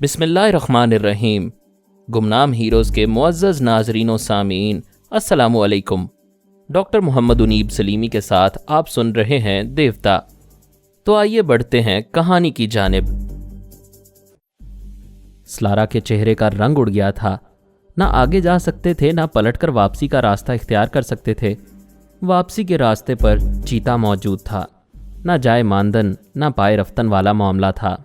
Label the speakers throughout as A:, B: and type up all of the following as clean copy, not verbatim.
A: बिस्मिल्लाहिर्रहमानिर्रहीम। गुमनाम हीरोज़ के मुअज़्ज़ज़ नाज़रीन व सामीन, अस्सलामु अलैकुम। डॉक्टर मोहम्मद उनीब सलीमी के साथ आप सुन रहे हैं देवता। तो आइए बढ़ते हैं कहानी की जानिब। स्लारा के चेहरे का रंग उड़ गया था। ना आगे जा सकते थे, ना पलटकर वापसी का रास्ता इख्तियार कर सकते थे। वापसी के रास्ते पर चीता मौजूद था। ना जाए मानदन, ना पाए रफ्तन वाला मामला था।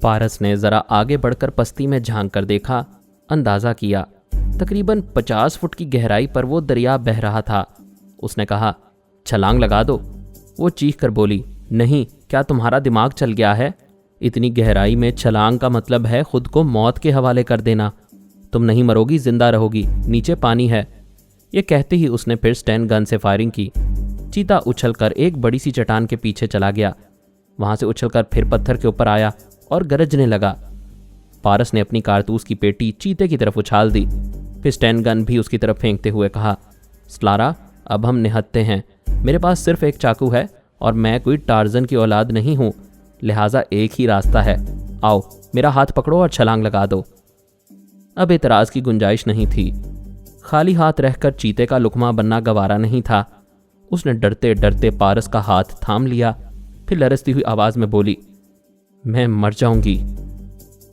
A: पारस ने ज़रा आगे बढ़कर पस्ती में झांक कर देखा। अंदाज़ा किया तकरीबन 50 फुट की गहराई पर वो दरिया बह रहा था। उसने कहा, छलांग लगा दो। वो चीख कर बोली, नहीं, क्या तुम्हारा दिमाग चल गया है? इतनी गहराई में छलांग का मतलब है खुद को मौत के हवाले कर देना। तुम नहीं मरोगी, जिंदा रहोगी, नीचे पानी है। ये कहते ही उसने फिर स्टैन गन से फायरिंग की। चीता उछलकर एक बड़ी सी चट्टान के पीछे चला गया। वहां से उछलकर फिर पत्थर के ऊपर आया और गरजने लगा। पारस ने अपनी कारतूस की पेटी चीते की तरफ उछाल दी। फिर स्टैन गन भी उसकी तरफ फेंकते हुए कहा, स्लारा, अब हम निहत्ते हैं। मेरे पास सिर्फ एक चाकू है और मैं कोई टार्जन की औलाद नहीं हूं, लिहाजा एक ही रास्ता है। आओ, मेरा हाथ पकड़ो और छलांग लगा दो। अब एतराज की गुंजाइश नहीं थी। खाली हाथ रहकर चीते का लुकमा बनना गवारा नहीं था। उसने डरते डरते पारस का हाथ थाम लिया। फिर लरजती हुई आवाज में बोली, मैं मर जाऊंगी।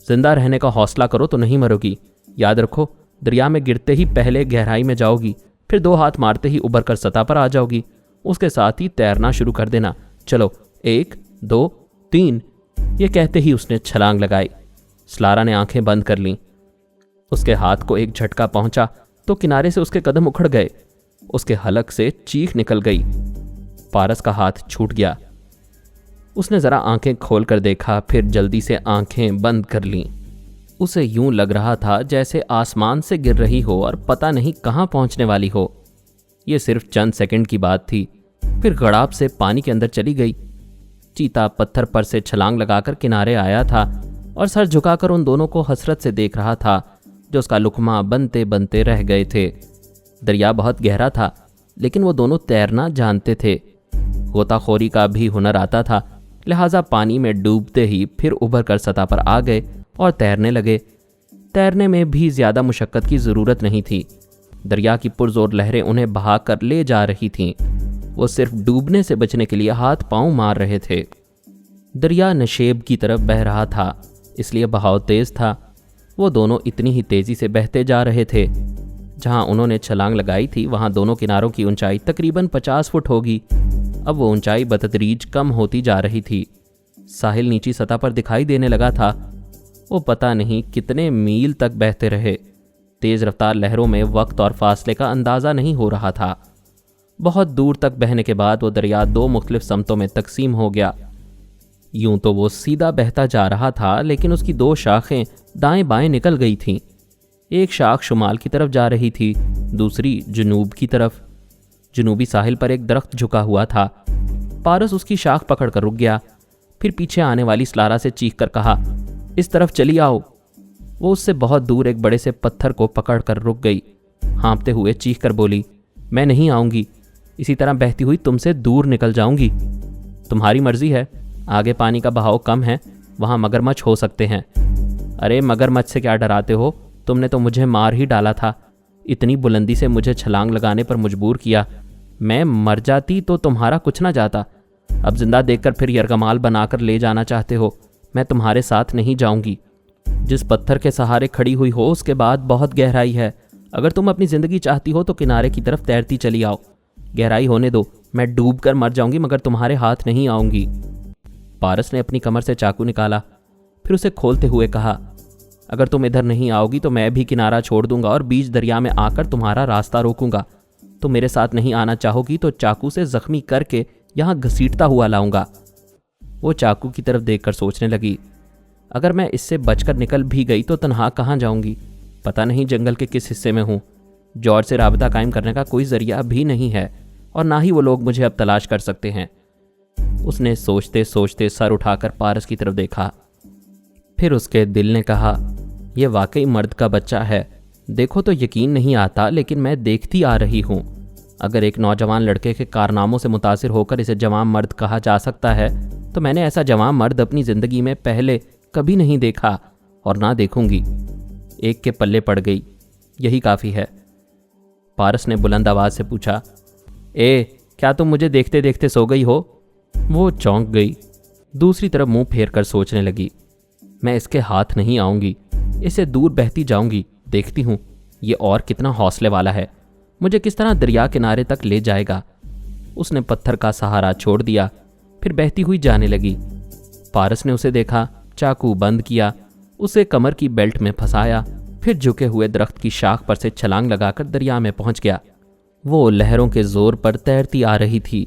A: जिंदा रहने का हौसला करो तो नहीं मरोगी। याद रखो, दरिया में गिरते ही पहले गहराई में जाओगी, फिर 2 हाथ मारते ही उबर कर सतह पर आ जाओगी। उसके साथ ही तैरना शुरू कर देना। चलो, 1 2 3। ये कहते ही उसने छलांग लगाई। स्लारा ने आंखें बंद कर लीं। उसके हाथ को एक झटका पहुंचा तो किनारे से उसके कदम उखड़ गए। उसके हलक से चीख निकल गई। पारस का हाथ छूट गया। उसने जरा आंखें खोलकर देखा, फिर जल्दी से आंखें बंद कर लीं। उसे यूं लग रहा था जैसे आसमान से गिर रही हो और पता नहीं कहां पहुंचने वाली हो। यह सिर्फ चंद सेकंड की बात थी। फिर गड़ाप से पानी के अंदर चली गई। चीता पत्थर पर से छलांग लगाकर किनारे आया था और सर झुकाकर उन दोनों को हसरत से देख रहा था जो उसका लुकमा बनते बनते रह गए थे। दरिया बहुत गहरा था, लेकिन वो दोनों तैरना जानते थे। गोताखोरी का भी हुनर आता था, लिहाजा पानी में डूबते ही फिर उभर कर सतह पर आ गए और तैरने लगे। तैरने में भी ज्यादा मुशक्कत की जरूरत नहीं थी। दरिया की पुरजोर लहरें उन्हें बहा कर ले जा रही थीं। वो सिर्फ डूबने से बचने के लिए हाथ पांव मार रहे थे। दरिया नशेब की तरफ बह रहा था, इसलिए बहाव तेज था। वो दोनों इतनी ही तेजी से बहते जा रहे थे। जहां उन्होंने छलांग लगाई थी वहां दोनों किनारों की ऊंचाई तकरीबन 50 फुट होगी। अब वो ऊंचाई बतदरीज कम होती जा रही थी। साहिल नीची सतह पर दिखाई देने लगा था। वो पता नहीं कितने मील तक बहते रहे। तेज रफ्तार लहरों में वक्त और फासले का अंदाजा नहीं हो रहा था। बहुत दूर तक बहने के बाद वो दरिया 2 मुख्तलिफ समतों में तकसीम हो गया। यूं तो वो सीधा बहता जा रहा था, लेकिन उसकी 2 शाखें दाएं बाएं निकल गई थीं। एक शाख शुमाल की तरफ जा रही थी, दूसरी जुनूब की तरफ। जुनूबी साहिल पर एक दरख्त झुका हुआ था। पारस उसकी शाख पकड़कर रुक गया। फिर पीछे आने वाली स्लारा से चीख कर कहा, इस तरफ चली आओ। वो उससे बहुत दूर एक बड़े से पत्थर को पकड़कर रुक गई। हाँफते हुए चीख कर बोली, मैं नहीं आऊंगी। इसी तरह बहती हुई तुमसे दूर निकल जाऊंगी। तुम्हारी मर्जी है। आगे पानी का बहाव कम है, वहां मगरमच्छ हो सकते हैं। अरे मगरमच्छ से क्या डराते हो? तुमने तो मुझे मार ही डाला था। इतनी बुलंदी से मुझे छलांग लगाने पर मजबूर किया। मैं मर जाती तो तुम्हारा कुछ ना जाता। अब जिंदा देखकर फिर यरगमाल बनाकर ले जाना चाहते हो। मैं तुम्हारे साथ नहीं जाऊंगी। जिस पत्थर के सहारे खड़ी हुई हो उसके बाद बहुत गहराई है। अगर तुम अपनी जिंदगी चाहती हो तो किनारे की तरफ तैरती चली आओ। गहराई होने दो, मैं डूब कर मर जाऊंगी मगर तुम्हारे हाथ नहीं आऊंगी। पारस ने अपनी कमर से चाकू निकाला, फिर उसे खोलते हुए कहा, अगर तुम इधर नहीं आओगी तो मैं भी किनारा छोड़ दूंगा और बीच दरिया में आकर तुम्हारा रास्ता रोकूंगा। तुम मेरे साथ नहीं आना चाहोगी तो चाकू से जख्मी करके यहां घसीटता हुआ लाऊंगा। वो चाकू की तरफ देखकर सोचने लगी, अगर मैं इससे बचकर निकल भी गई तो तन्हा कहाँ जाऊंगी? पता नहीं जंगल के किस हिस्से में हूं। जॉर्ज से राबता कायम करने का कोई जरिया भी नहीं है और ना ही वो लोग मुझे अब तलाश कर सकते हैं। उसने सोचते सोचते सर उठाकर पारस की तरफ देखा। फिर उसके दिल ने कहा, यह वाकई मर्द का बच्चा है। देखो तो यकीन नहीं आता, लेकिन मैं देखती आ रही हूं। अगर एक नौजवान लड़के के कारनामों से मुतासिर होकर इसे जवान मर्द कहा जा सकता है तो मैंने ऐसा जवान मर्द अपनी ज़िंदगी में पहले कभी नहीं देखा। और ना देखूंगी। एक के पल्ले पड़ गई, यही काफ़ी है। पारस ने बुलंद आवाज़ से पूछा, क्या तुम मुझे देखते देखते सो गई हो? वो चौंक गई, दूसरी तरफ मुंह फेर कर सोचने लगी। मैं इसके हाथ नहीं आऊंगी, इसे दूर बहती जाऊंगी, देखती हूँ ये और कितना हौसले वाला है, मुझे किस तरह दरिया किनारे तक ले जाएगा। उसने पत्थर का सहारा छोड़ दिया, फिर बहती हुई जाने लगी। पारस ने उसे देखा, चाकू बंद किया, उसे कमर की बेल्ट में फंसाया, फिर झुके हुए दरख्त की शाख पर से छलांग लगाकर दरिया में पहुंच गया। वो लहरों के जोर पर तैरती आ रही थी।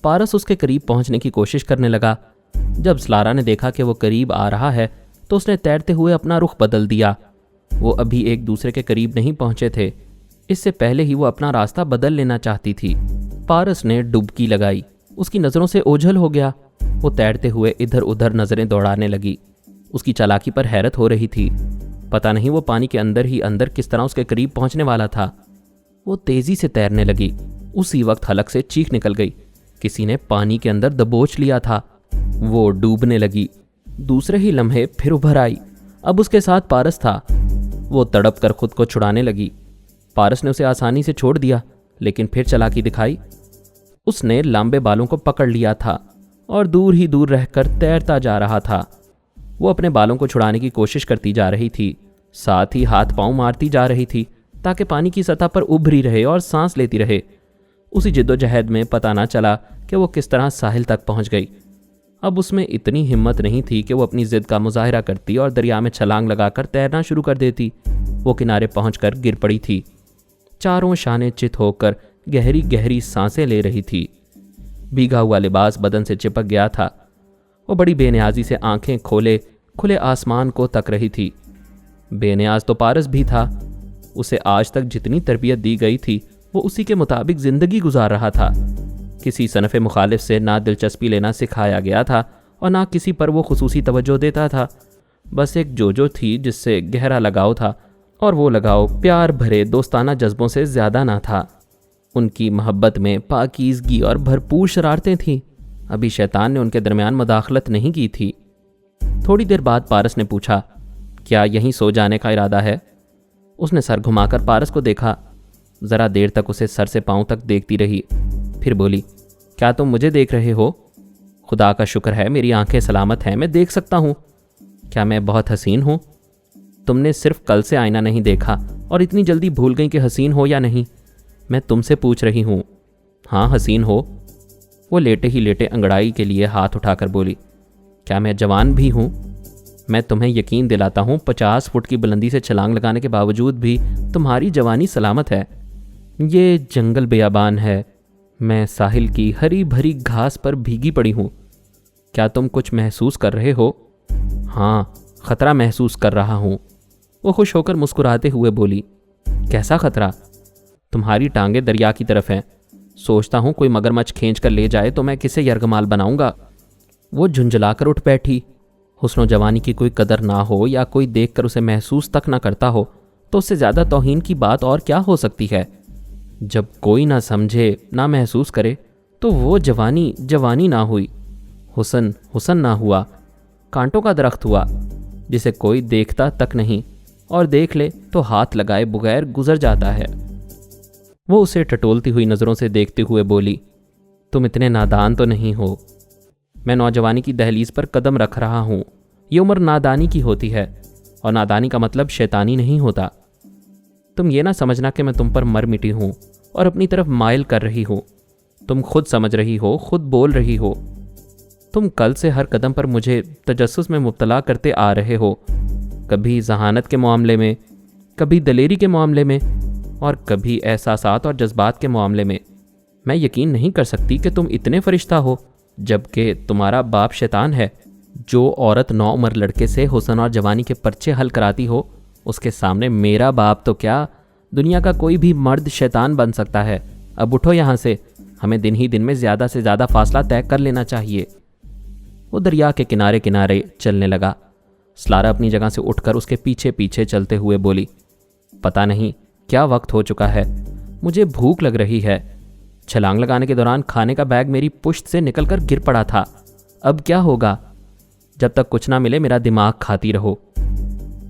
A: पारस उसके करीब पहुंचने की कोशिश करने लगा। जब स्लारा ने देखा कि वो करीब आ रहा है तो उसने तैरते हुए अपना रुख बदल दिया। वो अभी एक दूसरे के करीब नहीं पहुंचे थे, इससे पहले ही वो अपना रास्ता बदल लेना चाहती थी। पारस ने डुबकी लगाई, उसकी नज़रों से ओझल हो गया। वो तैरते हुए इधर उधर नज़रें दौड़ाने लगी। उसकी चालाकी पर हैरत हो रही थी। पता नहीं वो पानी के अंदर ही अंदर किस तरह उसके करीब पहुंचने वाला था। वो तेजी से तैरने लगी। उसी वक्त हलक से चीख निकल गई, किसी ने पानी के अंदर दबोच लिया था। वो डूबने लगी। दूसरे ही लम्हे फिर उभर आई। अब उसके साथ पारस था। वो तड़प कर खुद को छुड़ाने लगी। पारस ने उसे आसानी से छोड़ दिया, लेकिन फिर चालाकी दिखाई। उसने लंबे बालों को पकड़ लिया था और दूर ही दूर रहकर तैरता जा रहा था। वो अपने बालों को छुड़ाने की कोशिश करती जा रही थी, साथ ही हाथ पांव मारती जा रही थी ताकि पानी की सतह पर उभरी रहे और सांस लेती रहे। उसी जिद्दोजहद में पता ना चला कि वो किस तरह साहिल तक पहुंच गई। अब उसमें इतनी हिम्मत नहीं थी कि वो अपनी जिद का मुजाहिरा करती और दरिया में छलांग लगाकर तैरना शुरू कर देती। वो किनारे पहुंचकर गिर पड़ी थी। चारों शाने चित होकर गहरी गहरी सांसें ले रही थी। भीगा हुआ लिबास बदन से चिपक गया था। वो बड़ी बेनियाजी से आंखें खोले खुले आसमान को तक रही थी। बेनियाज तो पारस भी था। उसे आज तक जितनी तरबियत दी गई थी वो उसी के मुताबिक जिंदगी गुजार रहा था। किसी सनफ़े मुखालिफ से ना दिलचस्पी लेना सिखाया गया था और ना किसी पर वो खुसूसी तवज्जो देता था। बस एक जोजो थी जिससे गहरा लगाव था, और वो लगाव प्यार भरे दोस्ताना जज्बों से ज़्यादा ना था। उनकी मोहब्बत में पाकीज़गी और भरपूर शरारतें थीं। अभी शैतान ने उनके दरमियान मदाखलत नहीं की थी। थोड़ी देर बाद पारस ने पूछा, क्या यहीं सो जाने का इरादा है? उसने सर घुमाकर पारस को देखा। ज़रा देर तक उसे सर से पांव तक देखती रही, फिर बोली, क्या तुम मुझे देख रहे हो? खुदा का शुक्र है मेरी आंखें सलामत हैं, मैं देख सकता हूँ। क्या मैं बहुत हसीन हूँ? तुमने सिर्फ कल से आईना नहीं देखा और इतनी जल्दी भूल गई कि हसीन हो या नहीं। मैं तुमसे पूछ रही हूँ। हाँ, हसीन हो। वो लेटे ही लेटे अंगड़ाई के लिए हाथ उठाकर बोली, क्या मैं जवान भी हूँ? मैं तुम्हें यकीन दिलाता हूँ 50 फुट की बुलंदी से छलांग लगाने के बावजूद भी तुम्हारी जवानी सलामत है। ये जंगल बेयाबान है, मैं साहिल की हरी भरी घास पर भीगी पड़ी हूँ। क्या तुम कुछ महसूस कर रहे हो? हाँ, खतरा महसूस कर रहा हूँ। वो खुश होकर मुस्कुराते हुए बोली, कैसा खतरा? तुम्हारी टांगें दरिया की तरफ हैं। सोचता हूँ कोई मगरमच्छ खींच कर ले जाए तो मैं किसे यरगमाल बनाऊंगा। वो झुंझलाकर उठ बैठी। हुस्न जवानी की कोई कदर ना हो या कोई देखकर उसे महसूस तक ना करता हो तो उससे ज़्यादा तौहीन की बात और क्या हो सकती है। जब कोई ना समझे ना महसूस करे तो वो जवानी जवानी ना हुई, हुस्न हुस्न ना हुआ, कांटों का दरख्त हुआ जिसे कोई देखता तक नहीं और देख ले तो हाथ लगाए बगैर गुजर जाता है। वो उसे टटोलती हुई नज़रों से देखते हुए बोली, तुम इतने नादान तो नहीं हो। मैं नौजवानी की दहलीज पर कदम रख रहा हूँ। ये उम्र नादानी की होती है और नादानी का मतलब शैतानी नहीं होता। तुम ये ना समझना कि मैं तुम पर मर मिटी हूँ और अपनी तरफ माइल कर रही हूँ। तुम खुद समझ रही हो, खुद बोल रही हो। तुम कल से हर कदम पर मुझे तजस्सुस में मुब्तला करते आ रहे हो, कभी जहानत के मामले में, कभी दलेरी के मामले में और कभी एहसासात और जज्बात के मामले में। मैं यकीन नहीं कर सकती कि तुम इतने फरिश्ता हो, जबकि तुम्हारा बाप शैतान है। जो औरत 9 उम्र लड़के से हुस्न और जवानी के पर्चे हल कराती हो, उसके सामने मेरा बाप तो क्या, दुनिया का कोई भी मर्द शैतान बन सकता है। अब उठो यहाँ से, हमें दिन ही दिन में ज़्यादा से ज़्यादा फासला तय कर लेना चाहिए। वो दरिया के किनारे किनारे चलने लगा। स्लारा अपनी जगह से उठकर उसके पीछे पीछे चलते हुए बोली, पता नहीं क्या वक्त हो चुका है, मुझे भूख लग रही है। छलांग लगाने के दौरान खाने का बैग मेरी पुश्त से निकलकर गिर पड़ा था। अब क्या होगा? जब तक कुछ ना मिले मेरा दिमाग खाती रहो।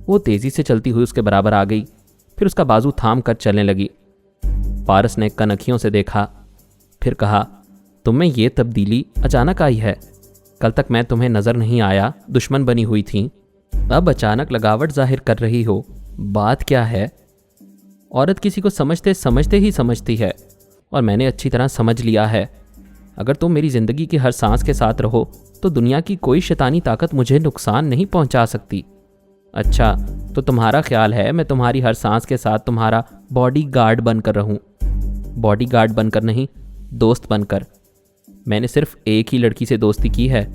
A: वो तेजी से चलती हुई उसके बराबर आ गई, फिर उसका बाजू थाम कर चलने लगी। पारस ने कनखियों से देखा, फिर कहा, तुम में ये तब्दीली अचानक आई है? कल तक मैं तुम्हें नजर नहीं आया, दुश्मन बनी हुई थी, अब अचानक लगावट जाहिर कर रही हो, बात क्या है? औरत किसी को समझते समझते ही समझती है, और मैंने अच्छी तरह समझ लिया है। अगर तुम मेरी जिंदगी की हर सांस के साथ रहो तो दुनिया की कोई शैतानी ताकत मुझे नुकसान नहीं पहुंचा सकती। अच्छा, तो तुम्हारा ख्याल है मैं तुम्हारी हर सांस के साथ तुम्हारा बॉडीगार्ड बनकर रहूं? बॉडीगार्ड बनकर नहीं, दोस्त बनकर। मैंने सिर्फ एक ही लड़की से दोस्ती की है,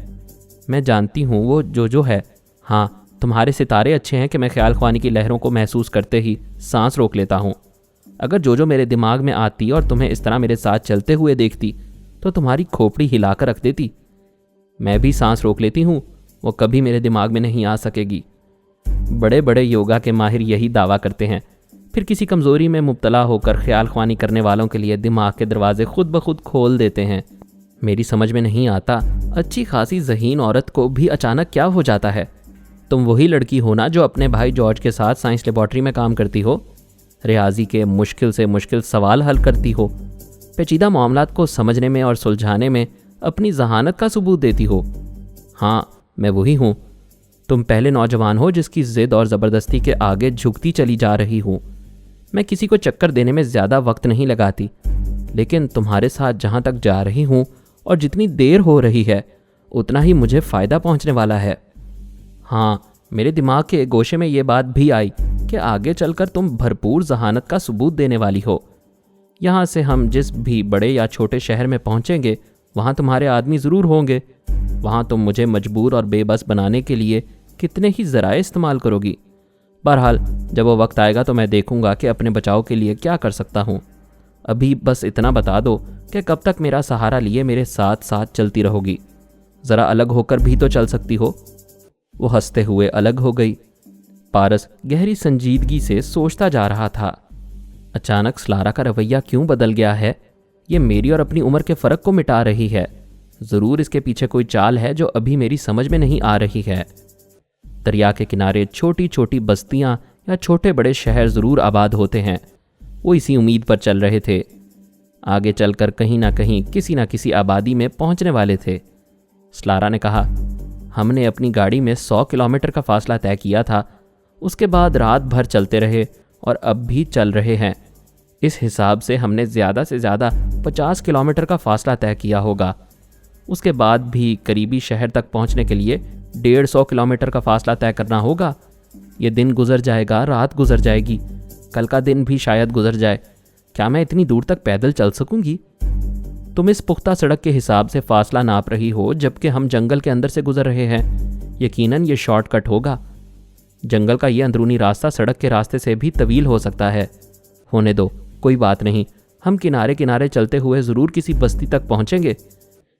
A: मैं जानती हूँ वो जो है। हाँ, तुम्हारे सितारे अच्छे हैं कि मैं ख्याल ख्वानी की लहरों को महसूस करते ही सांस रोक लेता हूँ। अगर जो मेरे दिमाग में आती और तुम्हें इस तरह मेरे साथ चलते हुए देखती तो तुम्हारी खोपड़ी हिलाकर रख देती। मैं भी सांस रोक लेती हूँ, वो कभी मेरे दिमाग में नहीं आ सकेगी। बड़े बड़े योगा के माहिर यही दावा करते हैं, फिर किसी कमज़ोरी में मुब्तला होकर ख्याल ख्वानी करने वालों के लिए दिमाग के दरवाजे खुद ब खुद खोल देते हैं। मेरी समझ में नहीं आता, अच्छी खासी ज़हीन औरत को भी अचानक क्या हो जाता है? तुम वही लड़की हो ना जो अपने भाई जॉर्ज के साथ साइंस लेबॉर्ट्री में काम करती हो, रियाजी के मुश्किल से मुश्किल सवाल हल करती हो, पेचीदा मामलात को समझने में और सुलझाने में अपनी जहानत का सबूत देती हो। हाँ, मैं वही हूँ। तुम पहले नौजवान हो जिसकी ज़िद और ज़बरदस्ती के आगे झुकती चली जा रही हूँ। मैं किसी को चक्कर देने में ज़्यादा वक्त नहीं लगाती, लेकिन तुम्हारे साथ जहाँ तक जा रही हूँ और जितनी देर हो रही है उतना ही मुझे फ़ायदा पहुँचने वाला है। हाँ, मेरे दिमाग के गोशे में ये बात भी आई कि आगे चलकर तुम भरपूर जहानत का सबूत देने वाली हो। यहाँ से हम जिस भी बड़े या छोटे शहर में पहुँचेंगे वहाँ तुम्हारे आदमी ज़रूर होंगे। वहाँ तुम मुझे मजबूर और बेबस बनाने के लिए कितने ही ज़राए इस्तेमाल करोगी। बहरहाल, जब वो वक्त आएगा तो मैं देखूंगा कि अपने बचाव के लिए क्या कर सकता हूँ। अभी बस इतना बता दो कि कब तक मेरा सहारा लिए मेरे साथ साथ चलती रहोगी। ज़रा अलग होकर भी तो चल सकती हो। वो हंसते हुए अलग हो गई। पारस गहरी संजीदगी से सोचता जा रहा था, अचानक स्लारा का रवैया क्यों बदल गया है? ये मेरी और अपनी उम्र के फ़र्क को मिटा रही है। ज़रूर इसके पीछे कोई चाल है जो अभी मेरी समझ में नहीं आ रही है। दरिया के किनारे छोटी छोटी बस्तियां या छोटे बड़े शहर ज़रूर आबाद होते हैं। वो इसी उम्मीद पर चल रहे थे। आगे चलकर कहीं ना कहीं किसी न किसी आबादी में पहुंचने वाले थे। स्लारा ने कहा, हमने अपनी गाड़ी में 100 किलोमीटर का फासला तय किया था। उसके बाद रात भर चलते रहे और अब भी चल रहे हैं। इस हिसाब से हमने ज़्यादा से ज़्यादा 50 किलोमीटर का फासला तय किया होगा। उसके बाद भी करीबी शहर तक पहुंचने के लिए 150 किलोमीटर का फासला तय करना होगा। ये दिन गुजर जाएगा, रात गुजर जाएगी, कल का दिन भी शायद गुजर जाए। क्या मैं इतनी दूर तक पैदल चल सकूंगी? तुम इस पुख्ता सड़क के हिसाब से फासला नाप रही हो जबकि हम जंगल के अंदर से गुजर रहे हैं। यकीनन ये शॉर्टकट होगा। जंगल का ये अंदरूनी रास्ता सड़क के रास्ते से भी तवील हो सकता है। होने दो, कोई बात नहीं, हम किनारे किनारे चलते हुए ज़रूर किसी बस्ती तक पहुँचेंगे।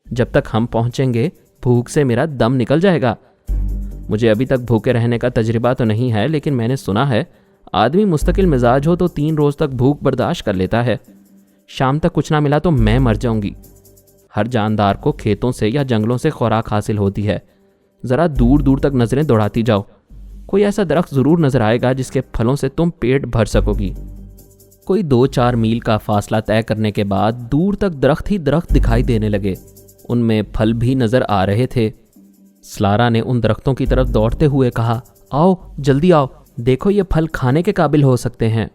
A: जब तक हम पहुँचेंगे भूख से मेरा दम निकल जाएगा। मुझे अभी तक भूखे रहने का तजर्बा तो नहीं है, लेकिन मैंने सुना है आदमी मुस्तकिल मिजाज हो तो 3 रोज़ तक भूख बर्दाश्त कर लेता है। शाम तक कुछ ना मिला तो मैं मर जाऊंगी। हर जानदार को खेतों से या जंगलों से खुराक हासिल होती है। ज़रा दूर दूर तक नज़रें दौड़ाती जाओ, कोई ऐसा दरख्त ज़रूर नज़र आएगा जिसके फलों से तुम पेट भर सकोगी। कोई 2-4 मील का फासला तय करने के बाद दूर तक दरख्त ही दरख्त दिखाई देने लगे। उनमें फल भी नज़र आ रहे थे। स्लारा ने उन दरख्तों की तरफ दौड़ते हुए कहा, आओ जल्दी आओ, देखो ये फल खाने के काबिल हो सकते हैं।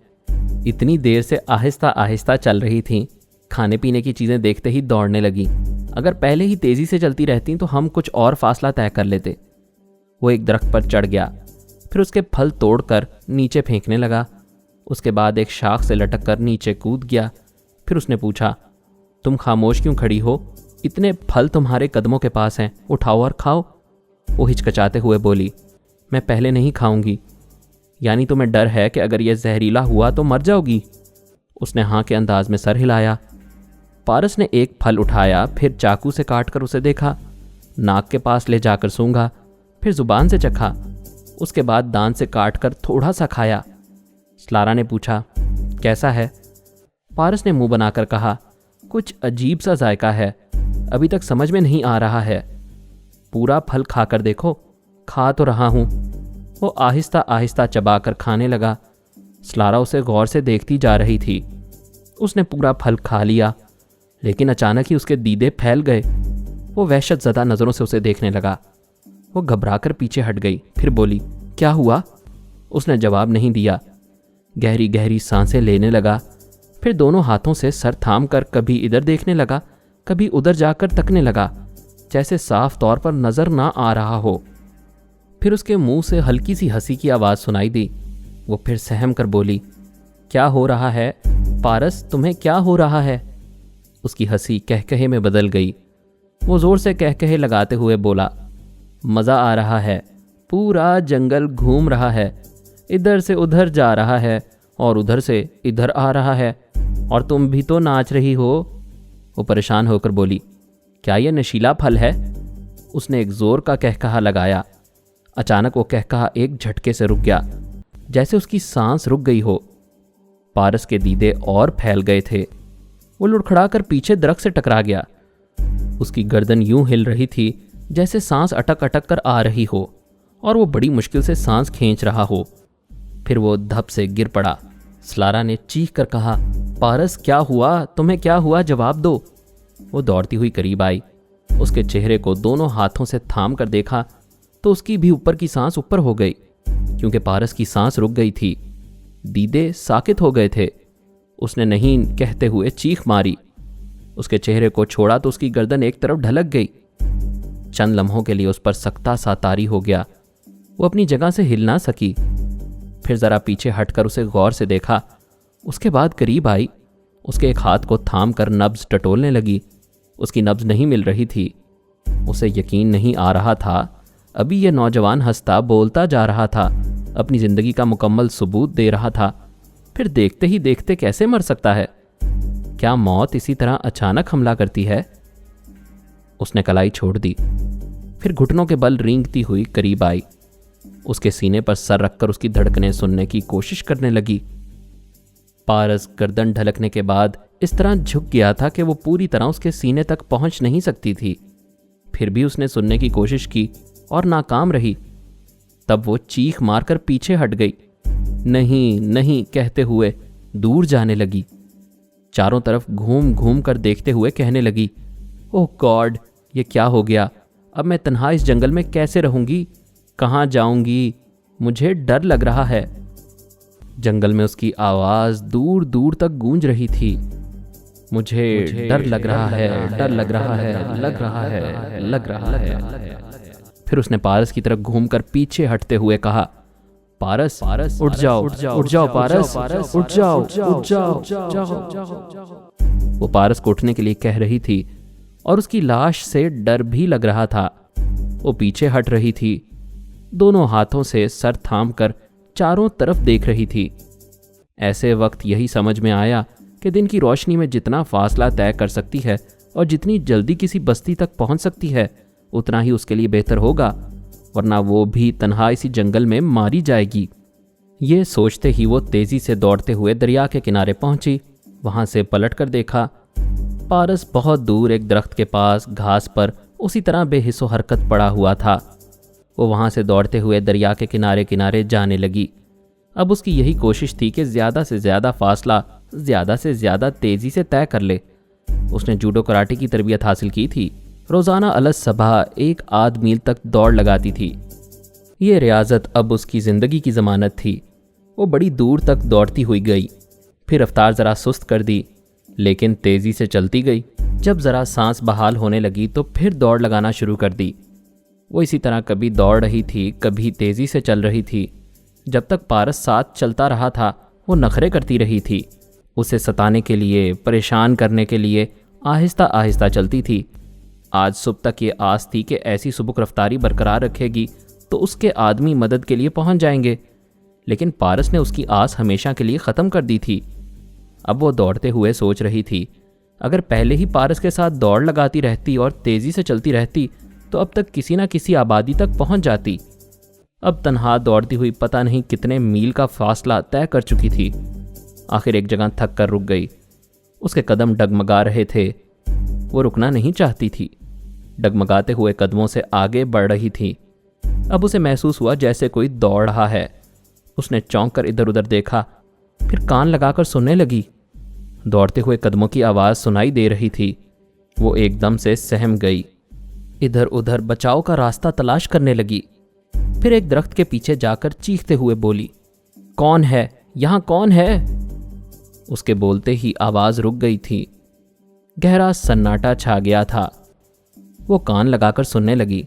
A: इतनी देर से आहिस्ता आहिस्ता चल रही थीं, खाने पीने की चीज़ें देखते ही दौड़ने लगी। अगर पहले ही तेज़ी से चलती रहती तो हम कुछ और फासला तय कर लेते। वो एक दरख्त पर चढ़ गया, फिर उसके फल तोड़कर नीचे फेंकने लगा। उसके बाद एक शाख से लटक कर नीचे कूद गया। फिर उसने पूछा, तुम खामोश क्यों खड़ी हो? इतने फल तुम्हारे कदमों के पास हैं, उठाओ और खाओ। वो हिचकिचाते हुए बोली, मैं पहले नहीं खाऊंगी। यानी तुम्हें डर है कि अगर यह जहरीला हुआ तो मर जाओगी? उसने हाँ के अंदाज में सर हिलाया। पारस ने एक फल उठाया, फिर चाकू से काटकर उसे देखा, नाक के पास ले जाकर सूंघा, फिर जुबान से चखा, उसके बाद दांत से काटकर थोड़ा सा खाया। स्लारा ने पूछा, कैसा है? पारस ने मुंह बनाकर कहा, कुछ अजीब सा जायका है, अभी तक समझ में नहीं आ रहा है। पूरा फल खाकर देखो। खा तो रहा हूँ। वो आहिस्ता आहिस्ता चबाकर खाने लगा। स्लारा उसे गौर से देखती जा रही थी। उसने पूरा फल खा लिया, लेकिन अचानक ही उसके दीदे फैल गए। वो वहशतज़दा नज़रों से उसे देखने लगा। वो घबराकर पीछे हट गई, फिर बोली, क्या हुआ? उसने जवाब नहीं दिया। गहरी गहरी सांसें लेने लगा, फिर दोनों हाथों से सर थाम कर कभी इधर देखने लगा, कभी उधर जाकर तकने लगा, जैसे साफ तौर पर नजर ना आ रहा हो। फिर उसके मुंह से हल्की सी हंसी की आवाज़ सुनाई दी। वो फिर सहम कर बोली, क्या हो रहा है पारस, तुम्हें क्या हो रहा है? उसकी हंसी कहकहे में बदल गई। वो जोर से कहकहे लगाते हुए बोला, मज़ा आ रहा है, पूरा जंगल घूम रहा है, इधर से उधर जा रहा है और उधर से इधर आ रहा है, और तुम भी तो नाच रही हो। वो परेशान होकर बोली, क्या यह नशीला फल है? उसने एक जोर का कहकहा लगाया। अचानक वो कहकहा एक झटके से रुक गया, जैसे उसकी सांस रुक गई हो। पारस के दीदे और फैल गए थे। वो लुढ़खड़ा कर पीछे दरख्त से टकरा गया। उसकी गर्दन यूं हिल रही थी जैसे सांस अटक अटक कर आ रही हो और वो बड़ी मुश्किल से सांस खींच रहा हो। फिर वो धप से गिर पड़ा। स्लारा ने चीख कर कहा, पारस क्या हुआ? तुम्हें क्या हुआ? जवाब दो। वो दौड़ती हुई करीब आई। उसके चेहरे को दोनों हाथों से थाम कर देखा तो उसकी भी ऊपर की सांस ऊपर हो गई, क्योंकि पारस की सांस रुक गई थी। दीदे साकित हो गए थे। उसने नहीं कहते हुए चीख मारी। उसके चेहरे को छोड़ा तो उसकी गर्दन एक तरफ ढलक गई। चंद लम्हों के लिए उस पर सख्ता सा तारी हो गया। वो अपनी जगह से हिल ना सकी। फिर जरा पीछे हटकर उसे गौर से देखा। उसके बाद करीब आई। उसके एक हाथ को थाम कर नब्ज टटोलने लगी। उसकी नब्ज नहीं मिल रही थी। उसे यकीन नहीं आ रहा था। अभी यह नौजवान हंसता बोलता जा रहा था, अपनी जिंदगी का मुकम्मल सबूत दे रहा था। फिर देखते ही देखते कैसे मर सकता है? क्या मौत इसी तरह अचानक हमला करती है? उसने कलाई छोड़ दी। फिर घुटनों के बल रेंगती हुई करीब आई। उसके सीने पर सर रखकर उसकी धड़कनें सुनने की कोशिश करने लगी। पारस गर्दन ढलकने के बाद इस तरह झुक गया था कि वो पूरी तरह उसके सीने तक पहुंच नहीं सकती थी। फिर भी उसने सुनने की कोशिश की और नाकाम रही। तब वो चीख मारकर पीछे हट गई। नहीं नहीं कहते हुए दूर जाने लगी। चारों तरफ घूम घूम कर देखते हुए कहने लगी, ओह गॉड, ये क्या हो गया? अब मैं तन्हा इस जंगल में कैसे रहूंगी? कहाँ जाऊंगी? मुझे डर लग रहा है। जंगल में उसकी आवाज दूर दूर तक गूंज रही थी। मुझे डर लग रहा है, डर लग रहा है, लग रहा है, लग रहा है। फिर उसने पारस की तरफ घूमकर पीछे हटते हुए कहा, पारस पारस उठ जाओ, उठ जाओ पारस, उठ जाओ, उठ जाओ। वो पारस को उठने के लिए कह रही थी और उसकी लाश से डर भी लग रहा था। वो पीछे हट रही थी, दोनों हाथों से सर थाम कर चारों तरफ देख रही थी। ऐसे वक्त यही समझ में आया कि दिन की रोशनी में जितना फासला तय कर सकती है और जितनी जल्दी किसी बस्ती तक पहुंच सकती है, उतना ही उसके लिए बेहतर होगा, वरना वो भी तन्हा इसी जंगल में मारी जाएगी। ये सोचते ही वो तेजी से दौड़ते हुए दरिया के किनारे पहुंची। वहां से पलट कर देखा, पारस बहुत दूर एक दरख्त के पास घास पर उसी तरह बेहिस्सो हरकत पड़ा हुआ था। वो वहां से दौड़ते हुए दरिया के किनारे किनारे जाने लगी। अब उसकी यही कोशिश थी कि ज़्यादा से ज़्यादा फासला ज़्यादा से ज़्यादा तेज़ी से तय कर ले। उसने जूडो कराटे की तरबियत हासिल की थी। रोज़ाना अलग सभा 1 आध मील तक दौड़ लगाती थी। ये रियाजत अब उसकी ज़िंदगी की ज़मानत थी। वो बड़ी दूर तक दौड़ती हुई गई, फिर रफ्तार ज़रा सुस्त कर दी, लेकिन तेज़ी से चलती गई। जब ज़रा सांस बहाल होने लगी तो फिर दौड़ लगाना शुरू कर दी। वो इसी तरह कभी दौड़ रही थी, कभी तेज़ी से चल रही थी। जब तक पारस साथ चलता रहा था, वो नखरे करती रही थी। उसे सताने के लिए, परेशान करने के लिए आहिस्ता आहिस्ता चलती थी। आज सुबह तक ये आस थी कि ऐसी सुबुक रफ्तारी बरकरार रखेगी तो उसके आदमी मदद के लिए पहुंच जाएंगे, लेकिन पारस ने उसकी आस हमेशा के लिए ख़त्म कर दी थी। अब वो दौड़ते हुए सोच रही थी, अगर पहले ही पारस के साथ दौड़ लगाती रहती और तेज़ी से चलती रहती तो अब तक किसी न किसी आबादी तक पहुंच जाती। अब तन्हा दौड़ती हुई पता नहीं कितने मील का फासला तय कर चुकी थी। आखिर एक जगह थक कर रुक गई। उसके कदम डगमगा रहे थे। वो रुकना नहीं चाहती थी। डगमगाते हुए कदमों से आगे बढ़ रही थी। अब उसे महसूस हुआ जैसे कोई दौड़ रहा है। उसने चौंक कर इधर उधर देखा, फिर कान लगाकर सुनने लगी। दौड़ते हुए कदमों की आवाज़ सुनाई दे रही थी। वो एकदम से सहम गई। इधर उधर बचाव का रास्ता तलाश करने लगी। फिर एक दरख्त के पीछे जाकर चीखते हुए बोली, कौन है? यहाँ कौन है? उसके बोलते ही आवाज़ रुक गई थी। गहरा सन्नाटा छा गया था। वो कान लगाकर सुनने लगी।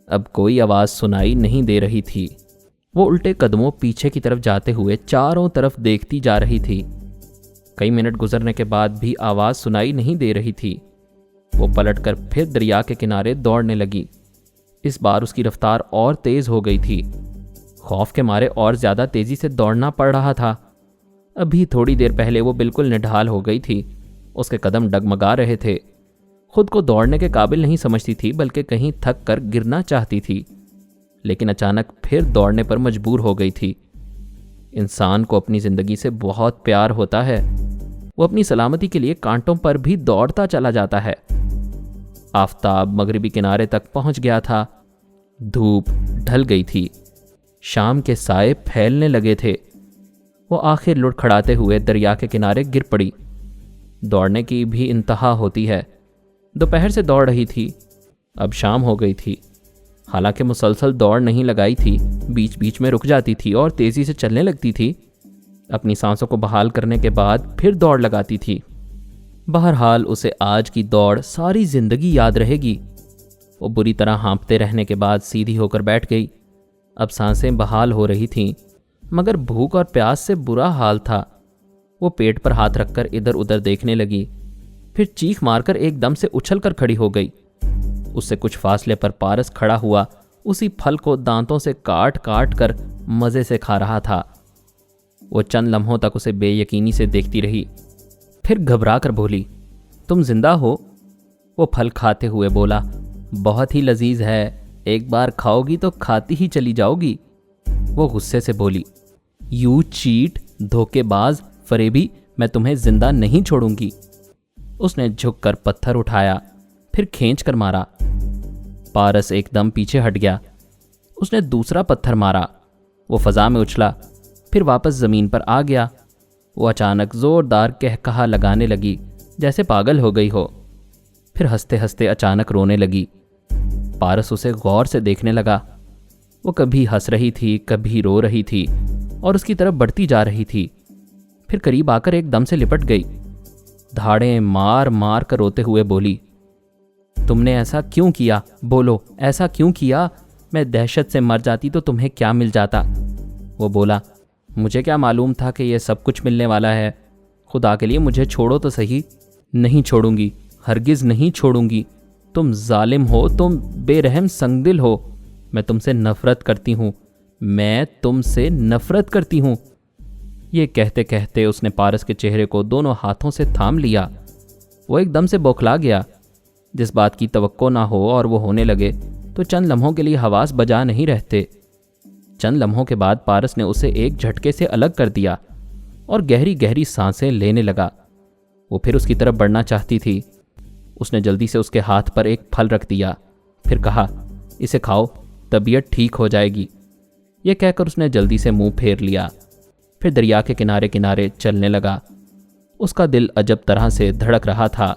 A: अब कोई आवाज़ सुनाई नहीं दे रही थी। वो उल्टे कदमों पीछे की तरफ जाते हुए चारों तरफ देखती जा रही थी। कई मिनट गुजरने के बाद भी आवाज़ सुनाई नहीं दे रही थी। वो पलटकर फिर दरिया के किनारे दौड़ने लगी। इस बार उसकी रफ्तार और तेज हो गई थी। खौफ के मारे और ज्यादा तेजी से दौड़ना पड़ रहा था। अभी थोड़ी देर पहले वो बिल्कुल निढाल हो गई थी। उसके कदम डगमगा रहे थे। खुद को दौड़ने के काबिल नहीं समझती थी, बल्कि कहीं थक कर गिरना चाहती थी। लेकिन अचानक फिर दौड़ने पर मजबूर हो गई थी। इंसान को अपनी जिंदगी से बहुत प्यार होता है। वो अपनी सलामती के लिए कांटों पर भी दौड़ता चला जाता है। आफताब मगरिबी किनारे तक पहुंच गया था। धूप ढल गई थी। शाम के साए फैलने लगे थे। वो आखिर लुढ़खड़ाते हुए दरिया के किनारे गिर पड़ी। दौड़ने की भी इंतहा होती है। दोपहर से दौड़ रही थी, अब शाम हो गई थी। हालांकि मुसलसल दौड़ नहीं लगाई थी, बीच बीच में रुक जाती थी और तेजी से चलने लगती थी। अपनी सांसों को बहाल करने के बाद फिर दौड़ लगाती थी। बहरहाल उसे आज की दौड़ सारी जिंदगी याद रहेगी। वो बुरी तरह हाँफते रहने के बाद सीधी होकर बैठ गई। अब सांसें बहाल हो रही थीं, मगर भूख और प्यास से बुरा हाल था। वो पेट पर हाथ रखकर इधर उधर देखने लगी, फिर चीख मारकर एकदम से उछलकर खड़ी हो गई। उससे कुछ फासले पर पारस खड़ा हुआ उसी फल को दांतों से काट काट कर मज़े से खा रहा था। वो चंद लम्हों तक उसे बेयकीनी से देखती रही, फिर घबरा कर बोली, तुम जिंदा हो? वो फल खाते हुए बोला, बहुत ही लजीज है, एक बार खाओगी तो खाती ही चली जाओगी। वो गुस्से से बोली, यू चीट, धोखेबाज, फरेबी, मैं तुम्हें जिंदा नहीं छोड़ूंगी। उसने झुककर पत्थर उठाया, फिर खींच कर मारा। पारस एकदम पीछे हट गया। उसने दूसरा पत्थर मारा। वो फजा में उछला, फिर वापस जमीन पर आ गया। वो अचानक जोरदार कहकहा लगाने लगी, जैसे पागल हो गई हो। फिर हंसते हंसते अचानक रोने लगी। पारस उसे गौर से देखने लगा। वो कभी हंस रही थी, कभी रो रही थी और उसकी तरफ बढ़ती जा रही थी। फिर करीब आकर एकदम से लिपट गई। धाड़ें मार मार कर रोते हुए बोली, तुमने ऐसा क्यों किया? बोलो, ऐसा क्यों किया? मैं दहशत से मर जाती तो तुम्हें क्या मिल जाता? वो बोला, मुझे क्या मालूम था कि ये सब कुछ मिलने वाला है। खुदा के लिए मुझे छोड़ो तो सही। नहीं छोड़ूंगी, हरगिज़ नहीं छोड़ूंगी। तुम जालिम हो, तुम बेरहम संगदिल हो। मैं तुमसे नफरत करती हूँ, मैं तुमसे नफरत करती हूँ। ये कहते कहते उसने पारस के चेहरे को दोनों हाथों से थाम लिया। वो एकदम से बौखला गया। जिस बात की तवक्को ना हो और वो होने लगे तो चंद लम्हों के लिए हवास बजा नहीं रहते। चंद लम्हों के बाद पारस ने उसे एक झटके से अलग कर दिया और गहरी गहरी सांसें लेने लगा। वो फिर उसकी तरफ बढ़ना चाहती थी। उसने जल्दी से उसके हाथ पर एक फल रख दिया, फिर कहा, इसे खाओ, तबीयत ठीक हो जाएगी। यह कहकर उसने जल्दी से मुंह फेर लिया, फिर दरिया के किनारे किनारे चलने लगा। उसका दिल अजब तरह से धड़क रहा था।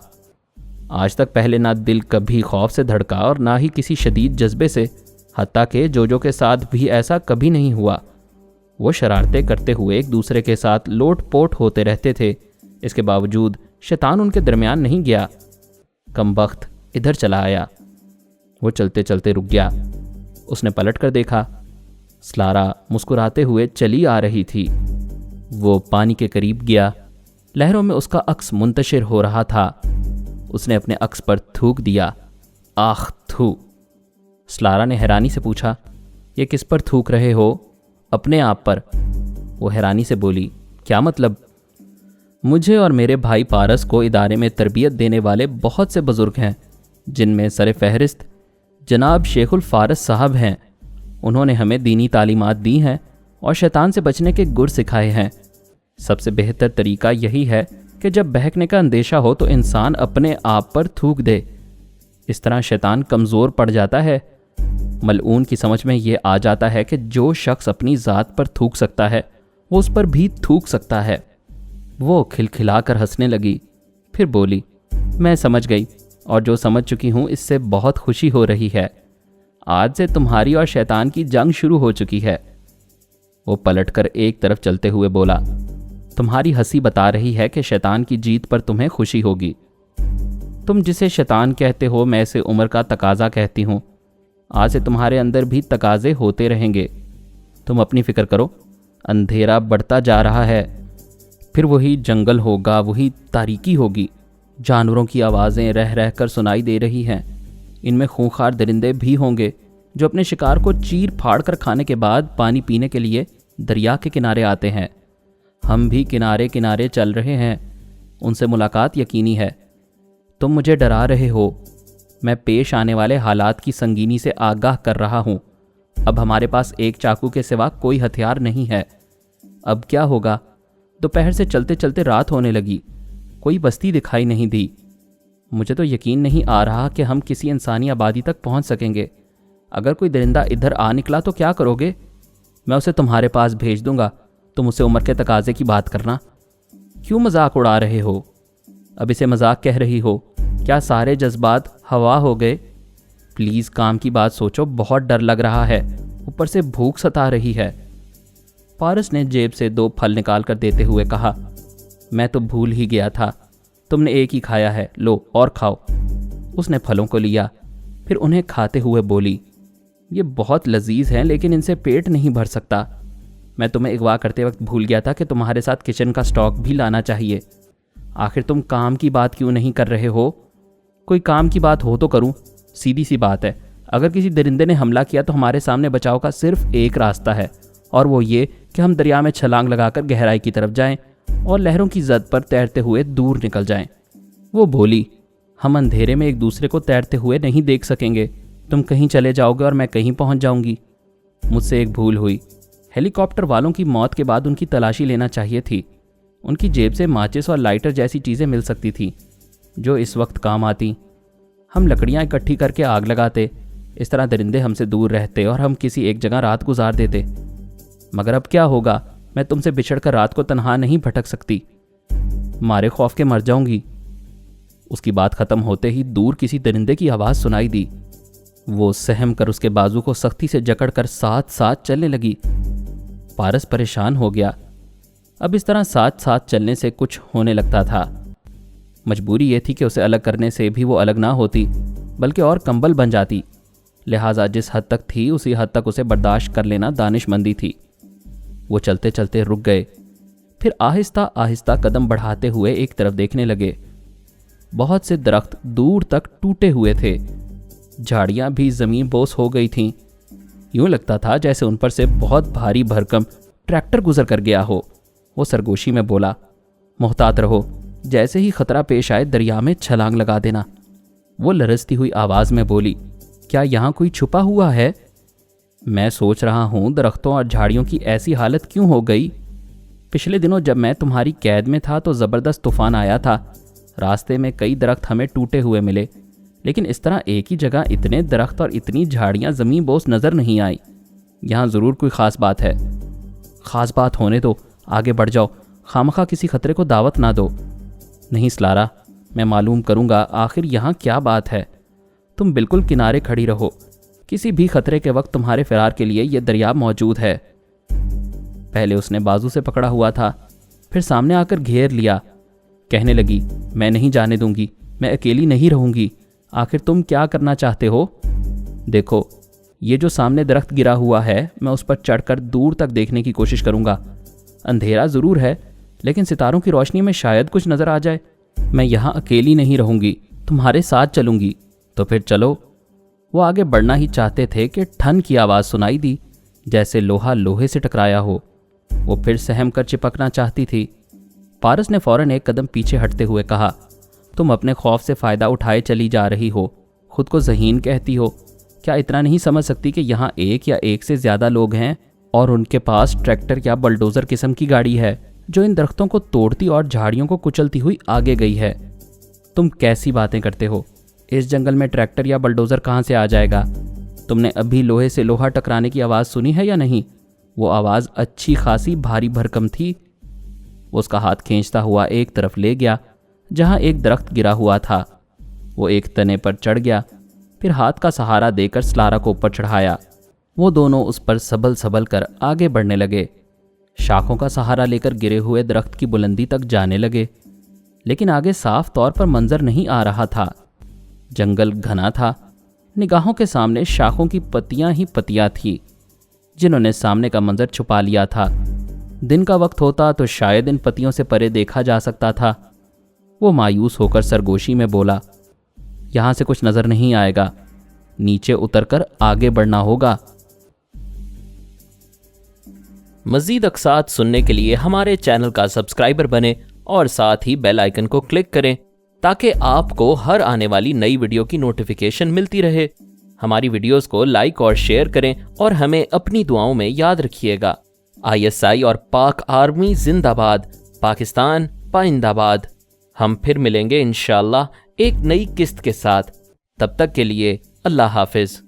A: आज तक पहले ना दिल कभी खौफ से धड़का और ना ही किसी शदीद जज्बे से, हत्ता के जोजो के साथ भी ऐसा कभी नहीं हुआ। वो शरारतें करते हुए एक दूसरे के साथ लोट पोट होते रहते थे। इसके बावजूद शैतान उनके दरमियान नहीं गया। कमबख्त इधर चला आया। वो चलते चलते रुक गया। उसने पलट कर देखा। स्लारा मुस्कुराते हुए चली आ रही थी। वो पानी के करीब गया। लहरों में उसका अक्स मुंतशिर हो रहा था। उसने अपने अक्स पर थूक दिया। आख थू। स्लारा ने हैरानी से पूछा, ये किस पर थूक रहे हो? अपने आप पर। वो हैरानी से बोली, क्या मतलब? मुझे और मेरे भाई पारस को इदारे में तरबियत देने वाले बहुत से बुजुर्ग हैं, जिनमें सर फहरिस्त जनाब शेखुल फारस साहब हैं। उन्होंने हमें दीनी तालीमात दी हैं और शैतान से बचने के गुर सिखाए हैं। सबसे बेहतर तरीका यही है कि जब बहकने का अंदेशा हो तो इंसान अपने आप पर थूक दे। इस तरह शैतान कमज़ोर पड़ जाता है। मलऊन की समझ में ये आ जाता है कि जो शख्स अपनी ज़ात पर थूक सकता है वो उस पर भी थूक सकता है। वो खिलखिलाकर हंसने लगी, फिर बोली, मैं समझ गई और जो समझ चुकी हूँ इससे बहुत खुशी हो रही है। आज से तुम्हारी और शैतान की जंग शुरू हो चुकी है। वो पलटकर एक तरफ चलते हुए बोला, तुम्हारी हंसी बता रही है कि शैतान की जीत पर तुम्हें खुशी होगी। तुम जिसे शैतान कहते हो मैं इसे उम्र का तकाजा कहती हूँ। आज से तुम्हारे अंदर भी तकाजे होते रहेंगे। तुम अपनी फिक्र करो, अंधेरा बढ़ता जा रहा है, फिर वही जंगल होगा, वही तारीकी होगी। जानवरों की आवाज़ें रह रह कर सुनाई दे रही हैं। इनमें खूंखार दरिंदे भी होंगे जो अपने शिकार को चीर फाड़ कर खाने के बाद पानी पीने के लिए दरिया के किनारे आते हैं। हम भी किनारे किनारे चल रहे हैं, उनसे मुलाकात यकीनी है। तुम मुझे डरा रहे हो, मैं पेश आने वाले हालात की संगीनी से आगाह कर रहा हूँ। अब हमारे पास एक चाकू के सिवा कोई हथियार नहीं है। अब क्या होगा? दोपहर से चलते चलते रात होने लगी, कोई बस्ती दिखाई नहीं दी। मुझे तो यकीन नहीं आ रहा कि हम किसी इंसानी आबादी तक पहुंच सकेंगे। अगर कोई दरिंदा इधर आ निकला तो क्या करोगे? मैं उसे तुम्हारे पास भेज दूंगा, तुम उसे उम्र के तकाजे की बात करना। क्यों मजाक उड़ा रहे हो? अब इसे मजाक कह रही हो? क्या सारे जज्बात हवा हो गए? प्लीज़ काम की बात सोचो, बहुत डर लग रहा है, ऊपर से भूख सता रही है। पारस ने जेब से 2 फल निकाल कर देते हुए कहा, मैं तो भूल ही गया था, तुमने एक ही खाया है, लो और खाओ। उसने फलों को लिया, फिर उन्हें खाते हुए बोली, ये बहुत लजीज हैं लेकिन इनसे पेट नहीं भर सकता। मैं तुम्हें अगवा करते वक्त भूल गया था कि तुम्हारे साथ किचन का स्टॉक भी लाना चाहिए। आखिर तुम काम की बात क्यों नहीं कर रहे हो? कोई काम की बात हो तो करूं। सीधी सी बात है, अगर किसी दरिंदे ने हमला किया तो हमारे सामने बचाव का सिर्फ एक रास्ता है, और वो ये कि हम दरिया में छलांग लगाकर गहराई की तरफ जाएं और लहरों की जद पर तैरते हुए दूर निकल जाएं। वो बोली, हम अंधेरे में एक दूसरे को तैरते हुए नहीं देख सकेंगे। तुम कहीं चले जाओगे और मैं कहीं पहुंच जाऊंगी। मुझसे एक भूल हुई। हेलीकॉप्टर वालों की मौत के बाद उनकी तलाशी लेना चाहिए थी। उनकी जेब से माचिस और लाइटर जैसी चीज़ें मिल सकती थी जो इस वक्त काम आती। हम लकड़ियाँ इकट्ठी करके आग लगाते, इस तरह दरिंदे हमसे दूर रहते और हम किसी एक जगह रात गुजार देते। मगर अब क्या होगा? मैं तुमसे बिछड़कर रात को तन्हा नहीं भटक सकती, मारे खौफ के मर जाऊंगी। उसकी बात खत्म होते ही दूर किसी दरिंदे की आवाज़ सुनाई दी। वो सहम कर उसके बाजू को सख्ती से जकड़कर साथ साथ चलने लगी। पारस परेशान हो गया। अब इस तरह साथ साथ चलने से कुछ होने लगता था। मजबूरी ये थी कि उसे अलग करने से भी वो अलग ना होती, बल्कि और कंबल बन जाती। लिहाजा जिस हद तक थी उसी हद तक उसे बर्दाश्त कर लेना दानिशमंदी थी। वो चलते चलते रुक गए, फिर आहिस्ता आहिस्ता कदम बढ़ाते हुए एक तरफ देखने लगे। बहुत से दरख्त दूर तक टूटे हुए थे, झाड़ियाँ भी ज़मीन बोस हो गई थीं। यूँ लगता था जैसे उन पर से बहुत भारी भरकम ट्रैक्टर गुजर कर गया हो। वो सरगोशी में बोला, मोहतात रहो, जैसे ही खतरा पेश आए दरिया में छलांग लगा देना। वो लरजती हुई आवाज़ में बोली, क्या यहाँ कोई छुपा हुआ है? मैं सोच रहा हूँ दरख्तों और झाड़ियों की ऐसी हालत क्यों हो गई? पिछले दिनों जब मैं तुम्हारी कैद में था तो ज़बरदस्त तूफान आया था। रास्ते में कई दरख्त हमें टूटे हुए मिले, लेकिन इस तरह एक ही जगह इतने दरख्त और इतनी झाड़ियाँ ज़मीन बोस नज़र नहीं आई। यहाँ ज़रूर कोई ख़ास बात है। ख़ास बात होने दो, आगे बढ़ जाओ, खामखा किसी खतरे को दावत ना दो। नहीं सलारा, मैं मालूम करूँगा आखिर यहाँ क्या बात है। तुम बिल्कुल किनारे खड़ी रहो, किसी भी खतरे के वक्त तुम्हारे फिरार के लिए यह दरिया मौजूद है। पहले उसने बाजू से पकड़ा हुआ था, फिर सामने आकर घेर लिया। कहने लगी, मैं नहीं जाने दूंगी, मैं अकेली नहीं रहूंगी। आखिर तुम क्या करना चाहते हो? देखो, ये जो सामने दरख्त गिरा हुआ है, मैं उस पर चढ़कर दूर तक देखने की कोशिश करूंगा। अंधेरा ज़रूर है, लेकिन सितारों की रोशनी में शायद कुछ नज़र आ जाए। मैं यहाँ अकेली नहीं रहूंगी, तुम्हारे साथ चलूंगी। तो फिर चलो। वो आगे बढ़ना ही चाहते थे कि ठन की आवाज़ सुनाई दी, जैसे लोहा लोहे से टकराया हो। वो फिर सहम कर चिपकना चाहती थी। पारस ने फौरन एक कदम पीछे हटते हुए कहा, तुम अपने खौफ से फ़ायदा उठाए चली जा रही हो, खुद को ज़हीन कहती हो। क्या इतना नहीं समझ सकती कि यहाँ एक या एक से ज़्यादा लोग हैं और उनके पास ट्रैक्टर या बलडोज़र किस्म की गाड़ी है जो इन दरख्तों को तोड़ती और झाड़ियों को कुचलती हुई आगे गई है? तुम कैसी बातें करते हो? इस जंगल में ट्रैक्टर या बलडोज़र कहाँ से आ जाएगा? तुमने अभी लोहे से लोहा टकराने की आवाज़ सुनी है या नहीं? वो आवाज़ अच्छी खासी भारी भरकम थी। वो उसका हाथ खींचता हुआ एक तरफ ले गया जहां एक दरख्त गिरा हुआ था। वो एक तने पर चढ़ गया, फिर हाथ का सहारा देकर स्लारा को ऊपर चढ़ाया। वो दोनों उस पर सबल सबल कर आगे बढ़ने लगे। शाखों का सहारा लेकर गिरे हुए दरख्त की बुलंदी तक जाने लगे, लेकिन आगे साफ तौर पर मंजर नहीं आ रहा था। जंगल घना था, निगाहों के सामने शाखों की पत्तियां ही पत्तियां थी जिन्होंने सामने का मंजर छुपा लिया था। दिन का वक्त होता तो शायद इन पत्तियों से परे देखा जा सकता था। वो मायूस होकर सरगोशी में बोला, यहां से कुछ नजर नहीं आएगा, नीचे उतरकर आगे बढ़ना होगा। मजीद अक़सात सुनने के लिए हमारे चैनल का सब्सक्राइबर बने और साथ ही बेल आइकन को क्लिक करें ताकि आपको हर आने वाली नई वीडियो की नोटिफिकेशन मिलती रहे। हमारी वीडियोस को लाइक और शेयर करें और हमें अपनी दुआओं में याद रखिएगा। ISI और पाक आर्मी जिंदाबाद, पाकिस्तान पाइंदाबाद। हम फिर मिलेंगे इंशाअल्लाह एक नई किस्त के साथ। तब तक के लिए अल्लाह हाफिज।